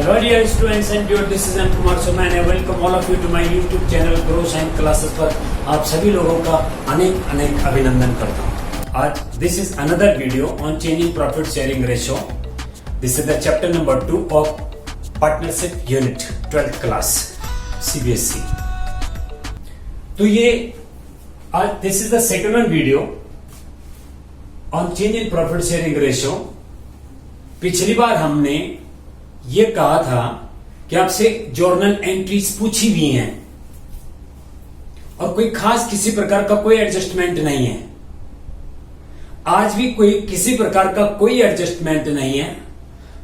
Hello dear students and dear, this is M. Kumar Sharma and I welcome all of you to my YouTube channel Grow Shine Classes पर आप सभी लोगों का अनेक अनेक अभिनंदन करता हूँ। आज this is another video on changing profit sharing ratio. This is the chapter number 2 of partnership unit 12th class CBSE. तो ये आज this is the second one video on changing profit sharing ratio. पिछली बार हमने ये कहा था कि आपसे जर्नल एंट्रीज पूछी हुई हैं और कोई खास किसी प्रकार का कोई एडजस्टमेंट नहीं है। आज भी कोई किसी प्रकार का कोई एडजस्टमेंट नहीं है,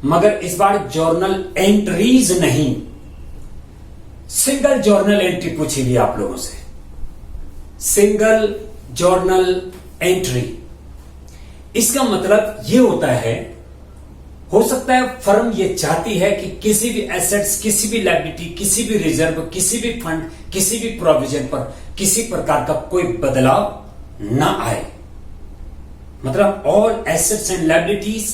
मगर इस बार जर्नल एंट्रीज नहीं, सिंगल जर्नल एंट्री पूछी हुई आप लोगों से। सिंगल जर्नल एंट्री, इसका मतलब ये होता है, हो सकता है फर्म ये चाहती है कि किसी भी एसेट्स, किसी भी लायबिलिटी, किसी भी रिजर्व, किसी भी फंड, किसी भी प्रोविजन पर किसी प्रकार का कोई बदलाव ना आए। मतलब all assets and liabilities,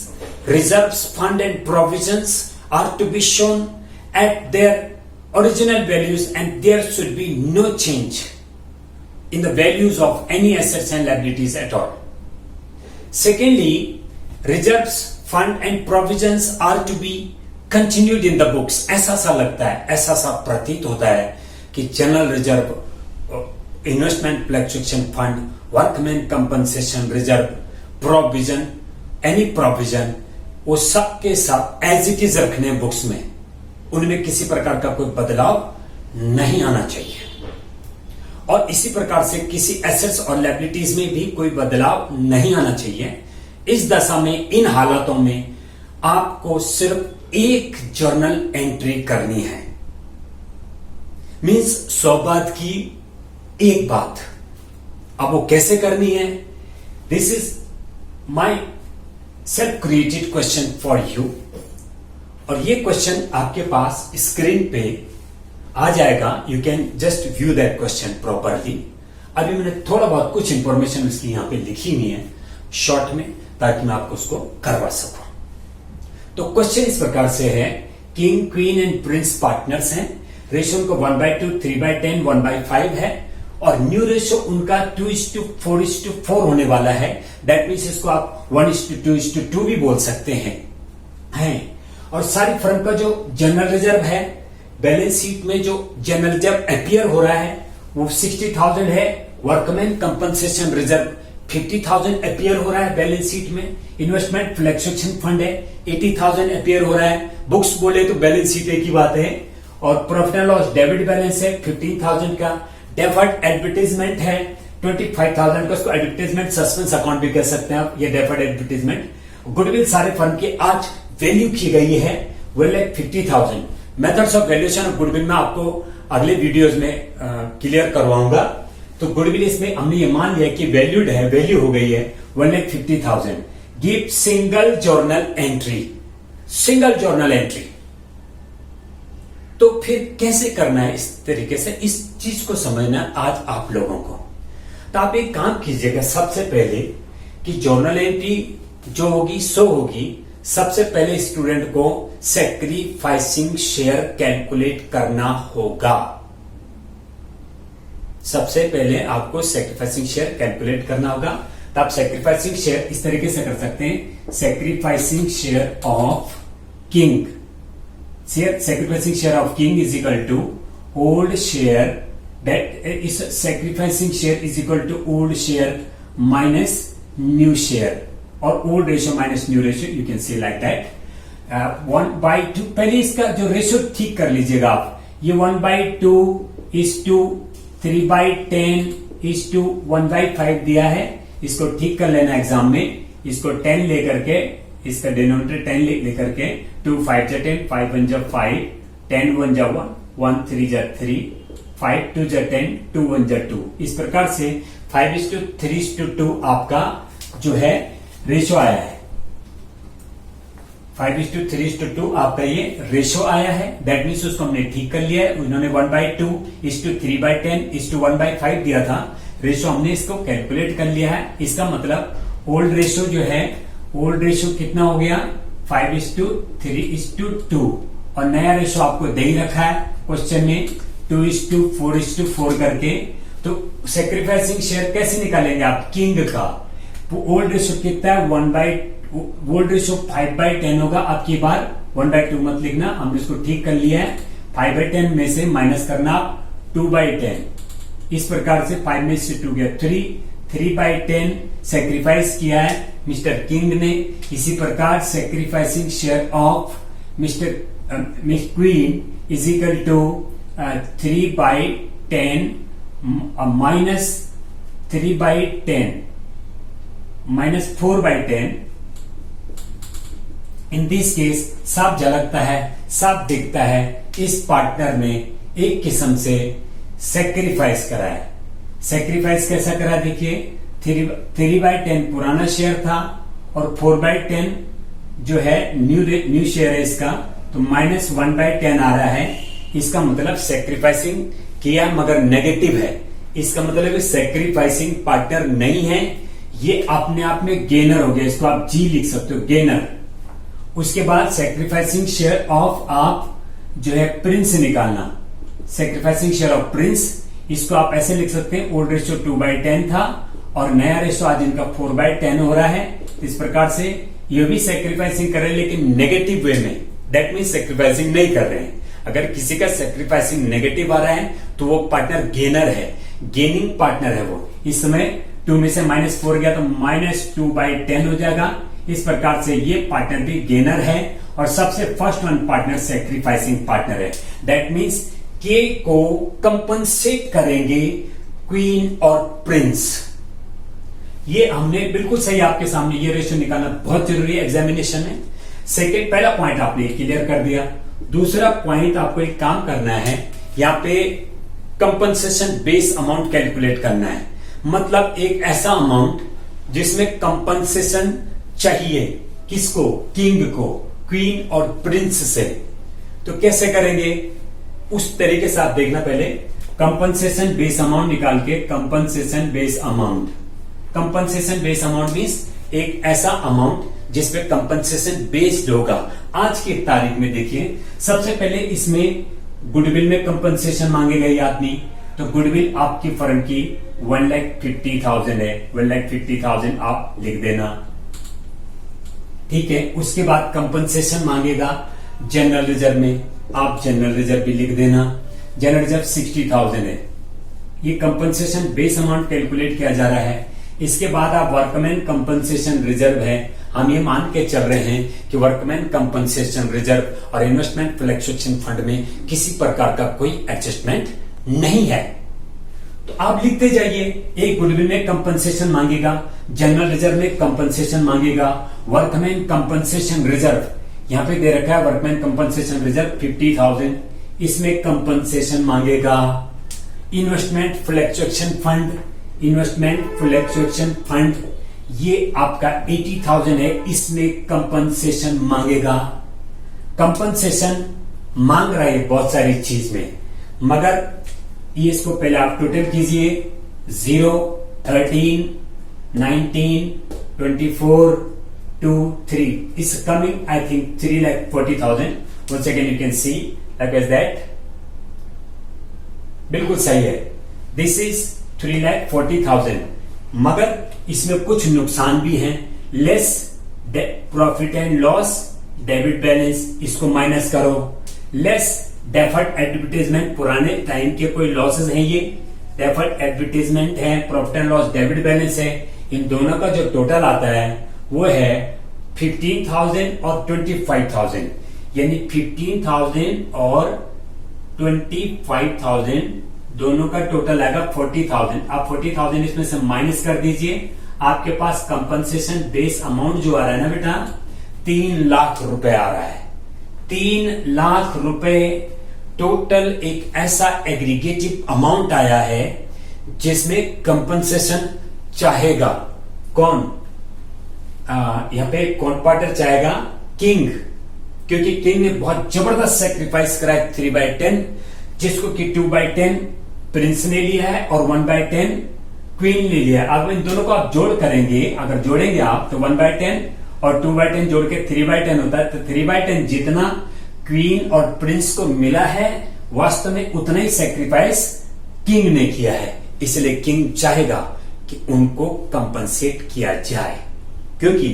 reserves, fund and provisions are to be shown at their original values and there should be no change in the values of any assets and liabilities at all. Secondly, reserves, fund and provisions are to be continued in the books. ऐसा सा लगता है, ऐसा सा प्रतीत होता है कि general reserve, investment fluctuation fund, workman compensation reserve, provision, any provision, वो सब के सब एज इट इज रखने बुक्स में, उनमें किसी प्रकार का कोई बदलाव नहीं आना चाहिए। और इसी प्रकार से किसी एसेट्स और लायबिलिटीज में भी कोई बदलाव नहीं आना चाहिए। इस दशा में, इन हालातों में आपको सिर्फ एक जर्नल एंट्री करनी है। मींस 100 बात की एक बात। अब वो कैसे करनी है? This is my self created question for you. और ये क्वेश्चन आपके पास स्क्रीन पे आ जाएगा। You can just view that question properly. अभी मैंने थोड़ा बहुत कुछ इंफॉर्मेशन उसकी यहां पे लिखी हुई है शॉर्ट में, ताकि मैं आपको उसको करवा सकूं। तो क्वेश्चन इस प्रकार से है, king, queen and Prince partners हैं। रेशियो उनको 1/2, 3/10, 1/5 है और न्यू रेशियो उनका 2:4:4 होने वाला है। दैट मीन्स इसको आप 1:2:2 भी बोल सकते हैं। और सारी फर्म का जो जनरल रिजर्व है, बैलेंस शीट में जो जनरल रिजर्व अपीयर हो रहा है वो 60,000 है। वर्कमैन कंपनसेशन रिजर्व 50,000 अपीयर हो रहा है बैलेंस शीट में। इन्वेस्टमेंट फ्लक्चुएशन फंड है 80,000 अपीयर हो रहा है। बुक्स बोले तो बैलेंस शीट एक ही बात है। और profit and loss debit balance है 15,000 का। डेफर्ड एडवर्टाइजमेंट है 25,000 का। उसको एडवर्टाइजमेंट सस्पेंस अकाउंट भी कह सकते हैं आप, ये डेफर्ड एडवर्टाइजमेंट। गुडविल सारे फर्म की आज वैल्यू की गई है 1,50,000। Methods of valuation of goodwill में आपको अगले वीडियोज में क्लियर करवाऊंगा। तो गुडविल इसमें हमने ये मान लिया कि वैल्यूड है, वैल्यू हो गई है 1,50,000। Give single journal entry, single journal entry. तो फिर कैसे करना है? इस तरीके से इस चीज को समझना आज आप लोगों को। तो आप एक काम कीजिएगा, सबसे पहले कि जर्नल एंट्री जो होगी सो होगी। सबसे पहले स्टूडेंट को सैक्रिफाइसिंग शेयर कैलकुलेट करना होगा। सबसे पहले आपको सैक्रिफाइसिंग शेयर कैलकुलेट करना होगा। तो आप सैक्रिफाइसिंग शेयर इस तरीके से कर सकते हैं, sacrificing share of king, sacrificing share of king is equal to old share, that is sacrificing share is equal to old share minus new share, और old ratio minus new ratio, you can see like that. 1/2, पहले इसका जो ratio ठीक कर लीजिएगा आप। ये 1/2:3/10 1/5 दिया है, इसको ठीक कर लेना एग्जाम में। इसको 10 लेकर के, इसका डिनोमिनेटर 10 लेकर के, 2 5 जा 10, 5 1 जा 5, 10 1 जा 1, 1 3 जा 3, 5 2 जा 10, 2 1 जा 2। इस प्रकार से 5:3:2 आपका जो है रेशियो आया है। 5:3:2 आपका ये रेशियो आया है। दैट मीन्स उसको हमने ठीक कर लिया है। उन्होंने 1/2:3/10 1/5 दिया था रेशियो, हमने इसको कैलकुलेट कर लिया है। इसका मतलब ओल्ड रेशियो जो है, ओल्ड रेशियो कितना हो गया 5:3:2 और नया रेशो आपको दे ही रखा है क्वेश्चन में 2:4:4 करके। तो सेक्रीफाइसिंग शेयर कैसे निकालेंगे आप किंग का? ओल्ड रेशो कितना है? ओल्ड रेशो 5/10 होगा। अब की बार 1/2 मत लिखना, हमने इसको ठीक कर लिया है। 5/10 में से माइनस करना आप 2/10। इस प्रकार से 5 में से 2 गया 3/10 सेक्रीफाइस किया है मिस्टर किंग ने। इसी प्रकार sacrificing share of miss queen is equal to 3/10 minus 3/10 minus 4/10। In this case साफ झलकता है, साफ दिखता है इस पार्टनर ने एक किस्म से सेक्रीफाइस करा है। सेक्रीफाइस कैसा करा देखिए, 3/10 पुराना शेयर था और 4/10 जो है न्यू शेयर है इसका, तो माइनस 1/10 आ रहा है। इसका मतलब सेक्रीफाइसिंग किया मगर नेगेटिव है। इसका मतलब सेक्रीफाइसिंग पार्टनर नहीं है, ये अपने आप में गेनर हो गया। इसको आप जी लिख सकते हो, गेनर। उसके बाद सेक्रीफाइसिंग शेयर ऑफ आप जो है प्रिंस निकालना। सेक्रीफाइसिंग शेयर ऑफ प्रिंस, इसको आप ऐसे लिख सकते हैं, ओल्ड रेशो 2/10 था और नया रेशो आज इनका 4/10 हो रहा है। इस प्रकार से ये भी सेक्रीफाइसिंग कर रहे हैं लेकिन नेगेटिव वे में। दैट मीन सेक्रीफाइसिंग नहीं कर रहे हैं। अगर किसी का सेक्रीफाइसिंग नेगेटिव आ रहा है तो वो पार्टनर गेनर है, गेनिंग पार्टनर है वो। इस समय 2 में से -4 गया तो -2/10 हो जाएगा। इस प्रकार से ये पार्टनर भी गेनर है और सबसे first one partner sacrificing partner है। दैट मीन्स के को कंपनसेट करेंगे क्वीन और प्रिंस। ये हमने बिल्कुल सही आपके सामने ये रेशो निकालना बहुत जरूरी है एग्जामिनेशन में। सेकेंड, पहला पॉइंट आपने क्लियर कर दिया। दूसरा पॉइंट आपको एक काम करना है, यहां पे कंपनसेशन बेस अमाउंट कैलकुलेट करना है। मतलब एक ऐसा अमाउंट जिसमें कंपनसेशन चाहिए किसको? किंग को, क्वीन और प्रिंस से। तो कैसे करेंगे उस तरीके से आप देखना। पहले कंपनसेशन बेस अमाउंट निकाल के, compensation base amount, compensation base amount means एक ऐसा अमाउंट जिसपे कंपनसेशन बेस्ड होगा। आज की तारीख में देखिए, सबसे पहले इसमें गुडविल में कंपनसेशन मांगेगा ये आदमी। तो गुडविल आपकी फर्म की 1,50,000 है, 1,50,000 आप लिख देना, ठीक है। उसके बाद कंपनसेशन मांगेगा जनरल रिजर्व में, आप जनरल रिजर्व भी लिख देना। जनरल रिजर्व 60,000 है। ये कंपनसेशन बेस अमाउंट कैलकुलेट किया जा रहा है। इसके बाद आप वर्कमैन कंपनसेशन रिजर्व है, हम ये मान के चल रहे हैं कि वर्कमैन कंपनसेशन रिजर्व और इन्वेस्टमेंट फ्लक्चुएशन फंड में किसी प्रकार का कोई एडजस्टमेंट नहीं है। तो आप लिखते जाइए, एक गुडविल में कंपनसेशन मांगेगा, जनरल रिजर्व में कंपनसेशन मांगेगा, वर्कमैन कंपनसेशन रिजर्व यहां पे दे रखा है, वर्कमैन कंपनसेशन रिजर्व 50,000, इसमें कंपनसेशन मांगेगा। Investment fluctuation fund, investment fluctuation fund ये आपका 80,000 है, इसमें कंपनसेशन मांगेगा। कंपनसेशन मांग रहा है बहुत सारी चीज में, मगर ये इसको पहले आप टोटल कीजिए, 0, 13, 19, 24, 2, 3 is coming, I think 3,40,000. Once again you can see like as that. बिल्कुल सही है, दिस इज 3,40,000, मगर इसमें कुछ नुकसान भी हैं। Less profit and loss debit balance, इसको माइनस करो। लेस डेफर्ड एडवर्टाइजमेंट, पुराने टाइम के कोई लॉसेस हैं, ये डेफर्ड एडवर्टाइजमेंट है, profit and loss debit balance है। इन दोनों का जो टोटल आता है वो है 15,000 और 25,000, यानी 15,000 और 25,000 दोनों का टोटल आएगा 40,000। आप 40,000 इसमें से माइनस कर दीजिए, आपके पास कंपनसेशन बेस अमाउंट जो आ रहा है ना बेटा, 3 लाख रुपए आ रहा है। 3 लाख रुपए टोटल एक ऐसा एग्रीगेटिव अमाउंट आया है जिसमें कंपनसेशन चाहेगा कौन? यहां पे कौन पार्टनर चाहेगा? किंग, क्योंकि किंग ने बहुत जबरदस्त सेक्रीफाइस करा है 3/10, जिसको कि 2/10 प्रिंस ने लिया है और 1/10 क्वीन ने लिया है। अब इन दोनों को आप जोड़ करेंगे, अगर जोड़ेंगे आप तो 1/10 और 2/10 जोड़ के 3/10 होता है। तो 3/10 जितना क्वीन और प्रिंस को मिला है, वास्तव में उतना ही सेक्रीफाइस किंग ने किया है, इसलिए किंग चाहेगा कि उनको कंपनसेट किया जाए। क्योंकि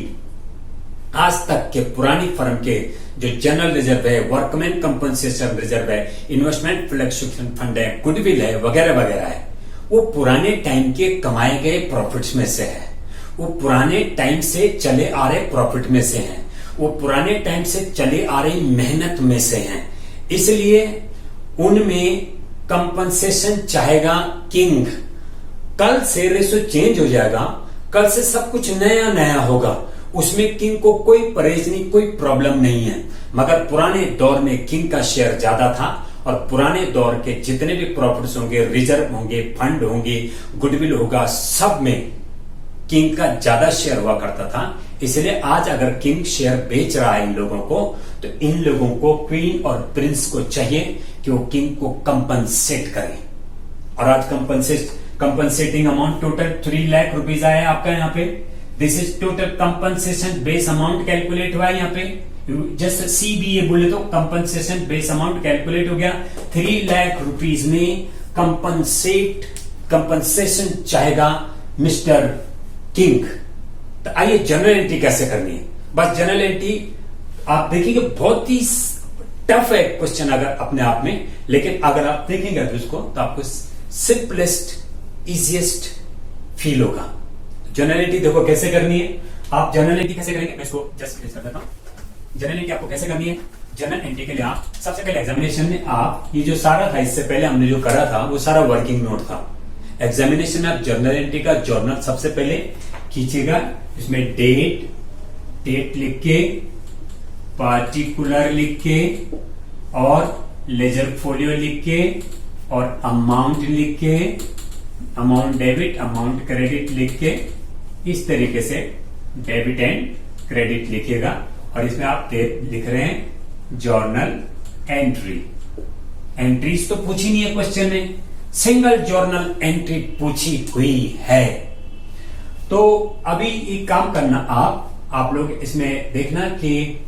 आज तक के पुरानी फर्म के जो जनरल रिजर्व है, वर्कमैन कंपनसेशन रिजर्व है, इन्वेस्टमेंट फ्लैक्चुएशन फंड है, गुडविल है, वगैरह वगैरह है, वो पुराने टाइम के कमाए गए प्रॉफिट्स में से है, वो पुराने टाइम से चले आ रहे प्रॉफिट में से हैं, वो पुराने टाइम से चले आ रही मेहनत में से हैं। इसलिए उनमें कंपनसेशन चाहेगा किंग। कल से रेशो चेंज हो जाएगा, कल से सब कुछ नया नया होगा, उसमें किंग को कोई परेशानी, कोई प्रॉब्लम नहीं है। मगर पुराने दौर में किंग का शेयर ज्यादा था और पुराने दौर के जितने भी प्रॉफिट्स होंगे, रिजर्व होंगे, फंड होंगे, गुडविल होगा, सब में किंग का ज्यादा शेयर हुआ करता था। इसलिए आज अगर किंग शेयर बेच रहा है इन लोगों को, तो इन लोगों को, क्वीन और प्रिंस को चाहिए कि वो किंग को कंपनसेट करें। और आज compensating amount total 3 lakh rupees आया आपका यहाँ पे। This is total compensation base amount calculate हुआ है यहाँ पे। जस्ट CBA बोले तो कंपनसेशन बेस अमाउंट कैलकुलेट हो गया। 3 लाख रुपीज में कंपनसेशन चाहेगा मिस्टर किंग। तो आइए जनरल एंट्री कैसे करनी है। बस जनरल एंट्री आप देखिएगा, बहुत ही टफ है क्वेश्चन अगर अपने आप में, लेकिन अगर आप देखेंगे तो उसको, तो आपको सिंपलेस्ट इजीएस्ट फील होगा। जनरल एंट्री देखो कैसे करनी है। आप जनरल एंट्री कैसे करेंगे, मैं इसको जस्ट फिनिश कर देता हूं। जनरल एंट्री आपको कैसे करनी है। जनरल एंट्री के लिए आप सबसे पहले एग्जामिनेशन में आप ये जो सारा था, इससे पहले हमने जो करा था वो सारा वर्किंग नोट था। एग्जामिनेशन में आप जर्नल एंट्री का जर्नल सबसे पहले खींचेगा, इसमें डेट लिख के, पार्टिकुलर लिख के, और लेजर फोलियो लिख के, और अमाउंट लिख के, अमाउंट डेबिट, अमाउंट क्रेडिट लिख के, इस तरीके से डेबिट एंड क्रेडिट लिखिएगा। और इसमें आप लिख रहे हैं जर्नल एंट्री। एंट्रीज तो पूछी नहीं है क्वेश्चन में, सिंगल जर्नल एंट्री पूछी हुई है। तो अभी एक काम करना, आप लोग इसमें देखना कि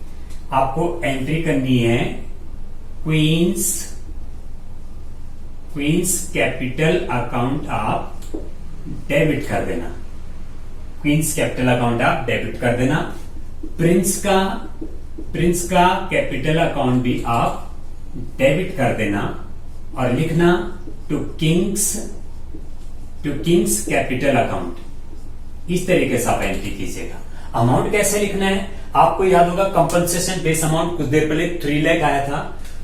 आपको एंट्री करनी है क्वींस कैपिटल अकाउंट आप डेबिट कर देना। क्वींस कैपिटल अकाउंट आप डेबिट कर देना। प्रिंस का कैपिटल अकाउंट भी आप डेबिट कर देना और लिखना टू किंग्स कैपिटल अकाउंट। इस तरीके से आप एंट्री कीजिएगा। अमाउंट कैसे लिखना है आपको याद होगा, कंपनसेशन बेस अमाउंट कुछ देर पहले 3 लाख आया था,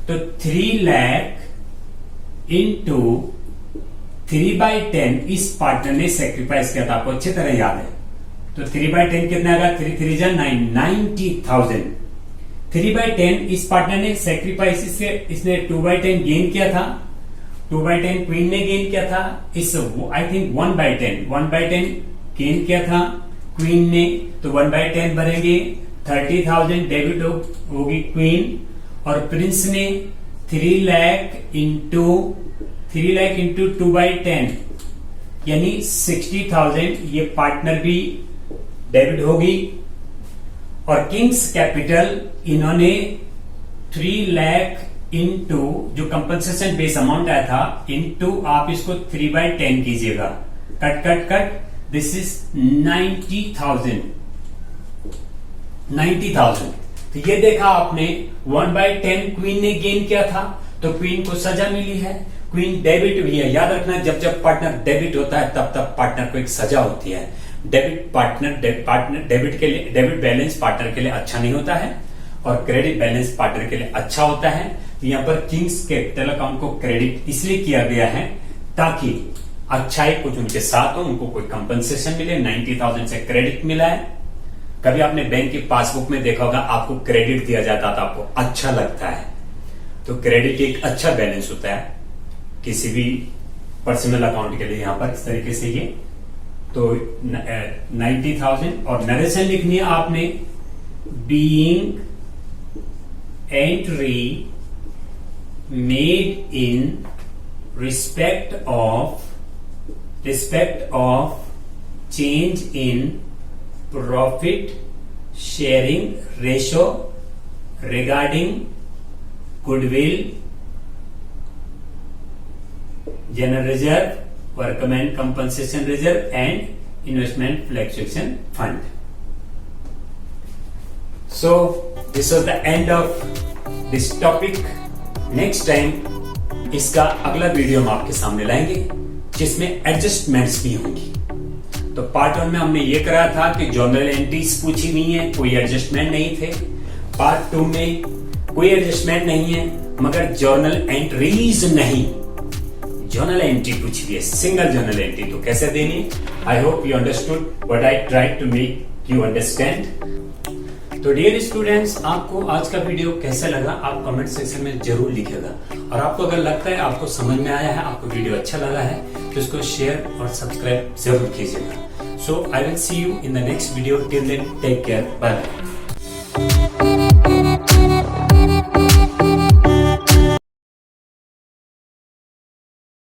तो 3 लाख इंटू 3/10 इस पार्टनर ने सेक्रीफाइस किया था, आपको अच्छी तरह याद है। तो 3/10 कितना आएगा, 3 3 जा 9, 90,000। 3/10 इस पार्टनर ने सेक्रीफाइस, इसने 2/10 गेन किया था, 2/10 क्वीन ने गेन किया था, इस आई थिंक 1/10 गेन किया था क्वीन ने, तो 1/10 भरेंगे। 30,000 डेबिट होगी क्वीन, और प्रिंस ने 3 लाख इंटू 2/10 यानी 60,000, ये पार्टनर भी डेबिट होगी। और किंग्स कैपिटल इन्होंने 3 लाख इंटू जो कंपनसेशन बेस अमाउंट आया था, इंटू आप इसको 3/10 कीजिएगा, कट, दिस इज 90,000। तो ये देखा आपने 1/10 क्वीन ने गेन किया था, तो क्वीन को सजा मिली है। क्वीन डेबिट भी है, याद रखना जब पार्टनर डेबिट होता है तब पार्टनर को एक सजा होती है। डेबिट बैलेंस पार्टनर के लिए अच्छा नहीं होता है और क्रेडिट बैलेंस पार्टनर के लिए अच्छा होता है। तो यहाँ पर किंग्स कैपिटल अकाउंट को क्रेडिट इसलिए किया गया है ताकि अच्छाई कुछ उनके साथ हो, उनको कोई कंपनसेशन मिले। 90,000 से क्रेडिट मिला है। कभी आपने बैंक की पासबुक में देखा होगा, आपको क्रेडिट दिया जाता था, आपको अच्छा लगता है। तो क्रेडिट एक अच्छा बैलेंस होता है किसी भी पर्सनल अकाउंट के लिए। यहां पर इस तरीके से ये तो 90,000 और नरेशन लिखनी है आपने, being entry made in respect of change in profit sharing ratio regarding goodwill, general reserve, workman compensation reserve and investment fluctuation fund. So this was the end of this topic. Next time इसका अगला video हम आपके सामने लाएंगे जिसमें adjustments भी होंगी. तो पार्ट 1 में हमने ये कराया था कि जर्नल एंट्रीज पूछी हुई है, कोई एडजस्टमेंट नहीं थे. पार्ट 2 में कोई एडजस्टमेंट नहीं है मगर जर्नल एंट्रीज नहीं, जर्नल एंट्री पूछी हुई है, सिंगल जर्नल एंट्री. तो कैसे देनी? I hope you understood what I tried to make you understand. तो डियर स्टूडेंट्स, आपको आज का वीडियो कैसा लगा आप कमेंट सेक्शन में जरूर लिखिएगा. और आपको अगर लगता है आपको समझ में आया है, आपको वीडियो अच्छा लगा है, तो इसको शेयर और सब्सक्राइब जरूर कीजिएगा. So I will see you in the next video. Till then take care, bye bye.